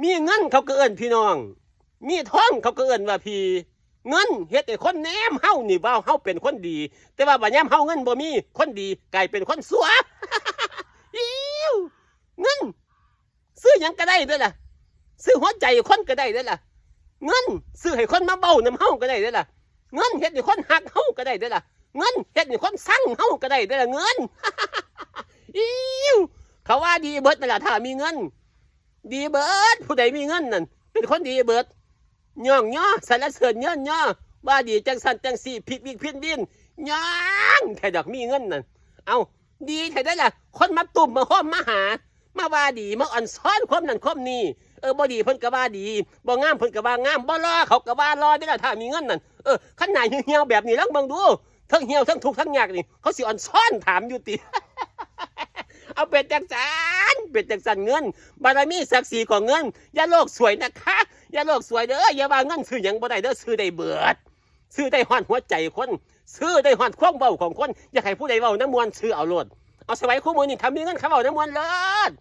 มีเงินเขาก็เอิ้นพี่น้องมีทองเขาก็เอิ้นว่าพี่เงินเฮ็ดให้คนแนมเฮานี่ว่าเฮาเป็นคนดีแต่ว่าบัดยามเฮาเงินบ่มีคนดีกลายเป็นคนซัว อิ้วเงินซื้อหยังก็ได้เด้อล่ะซื้อหัวใจคนก็ได้เด้อล่ะเงินซื้อให้คนมาเบ้านำเฮาก็ได้เด้อล่ะเงินเฮ็ดให้คนฮักเฮาก็ได้เด้อล่ะเงินเฮ็ดให้คนสั่งเฮาก็ได้เด้อล่ะเงิน อิ้วเขาว่าดีเบิดนั่นล่ะถ้ามีเงินดีเบิดผู้ใดมีเงินนั่นเป็นคนดีเบิดย่องย่อสรรเสริญเยินย่อว่าดีจังสันจังสี่ผิดวิกเพี้ยนวินย่างแค่ดอกมีเงินนั่นเอาดีแค่ได้ล่ะคนมาตุ่มมาห้อมมาหามาว่าดีมาอ่อนซ้อนความนั่นความนี้บ่ดีเพิ่นก็ว่าดีบ่งามเพิ่นก็ว่างามบ่รอเขาก็ว่ารอได้ล่ะถ้ามีเงินนั่นคันหน้าเหี่ยวๆแบบนี้ลองเบิ่งดูทั้งเหี่ยวทั้งทุกข์ทั้งยากนี่เขาสิอ่อนซ้อนถามอยู่ติ เอาเป็นจังสันเงินบารมีศักดิ์ศรีของเงินอย่าโลกสวยนะคะอย่าโลกสวยเด้ออย่าว่าเงินซื้อหยังบ่ได้เด้อซื้อได้เบิดซื้อได้ฮอดหัวใจคนซื้อได้ฮอดความเว้าของคนอยากให้ผู้ใดเว้าน้ำมวลซื้อเอาโลดเอาสมัยคู่มือนี่ทำมีเงินเขาเว้าน้ำมวลเลิศ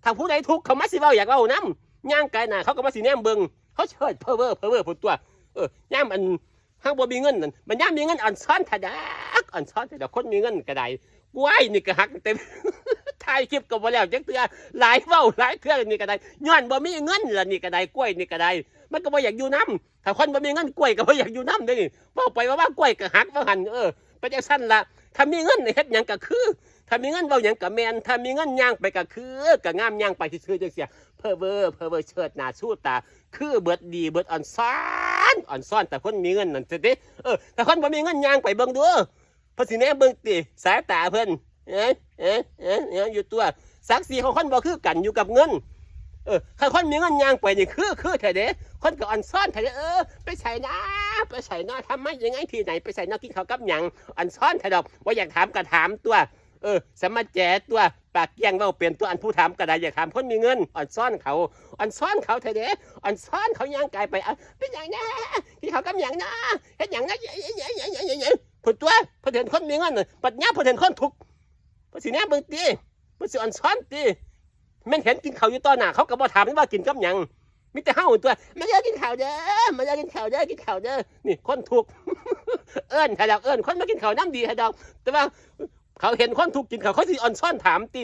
ถ้าผู้ใดทุกข์เขามาสิเว้าอยากเว้าน้ำย่างไกลหน้าเขาก็มาสิแนมเบิ่งเขาเชิดเพ้อเว้อพุ่นตัวย่ามอันห้างบ่มีเงินนั่นมันย่ามมีเงินอ่อนซ้อนถดักคนมีเงินก็ได้กล้วยนี่ก็หักเต็ม ถ่ายคลิปก็บ่แล้วจักเทื่อหลายเว้าหลายเครื่องนี่ก็ได้ย้อนบ่มีเงินล่ะนี่ก็ได้กล้วยนี่ก็ได้มันก็บ่อยากอยู่นำถ้าคนบ่มีเงินกล้วยก็บ่อยากอยู่นำเด้นี่เว้าไปว่ากล้วยก็หักว่าหั่นไปจังซั่นล่ะถ้ามีเงินเฮ็ดหยังก็คือถ้ามีเงินเว้าหยังก็แม่นถ้ามีเงินย่างไปก็คือก็งามย่างไปซื่อๆจังซี่เพ้อเว้อเชิดหน้าสู้ตาคือเบิดดีเบิดอ่อนซ้อนแต่คนมีเงินนั่นสิเด้ถ้าคนบ่มีเงินย่างไปเบิ่งดูเพิ่นสิแนเบิ่งติสายตาเพิ่นอยู่ตัวศักดิ์ศรีของคนบ่คือกันอยู่กับเงินถ้าคนมีเงินย่างไปนี่คือแท้เด้คนก็อ่อนซ้อนแท้เด้ไปใส่นะทำไมยังไงที่ไหนไปใส่นะกินข้าวกับหยังอ่อนซ้อนแท้ดอกว่าอยากถามก็ถามตัวสมาแจตัวปากเกี้ยงเว้าเปลี่ยนตัวอันผู้ถามก็ได้อยากถามคนมีเงินอ่อนซ้อนเขาแท้เด้อ่อนซ้อนเขาย่างกายไปเป็นหยังนะกินข้าวกับหยังนะเฮ็ดหยังนะพุ่นตัวเพิ่นเห็นคนมีเงินปัญญาเพิ่นเห็นคนทุกข์เพิ่นสิแนเบิ่งติเพิ่นสิอ่อนซ้อนติแม่นเห็นกินข้าวอยู่ต่อหน้าเขาก็บ่ถามว่ากินกับหยังมีแต่เฮาตัวมาเด้อกินข้าวเด้อนี่คนทุกข์ เอิ้นถ้าดอกคนมากินข้าวน้ำดีถ้าดอกแต่ว่าเขาเห็นคนทุกข์กินข้าวเขาสิอ่อนซ้อนถามติ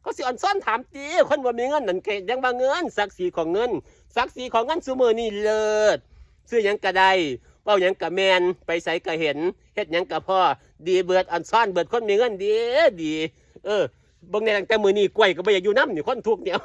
เขาสิอ่อนซ้อนถามติคนบ่มีเงินนั่นแค่ยังว่าเงินศักดิ์ศรีของเงินซุมื้อนี้เลิศซื้อหยังก็ได้เว้าหยังก็แม่นไปไสก็เห็นเฮ็ดหยังก็พอดีเบิดอ่อนซ้อนเบิดคนมีเงินดีเบิ่งในตั้งแต่มื้อนี้กล้วยก็บ่อยากอยู่นำนี่คนทุกข์เดียว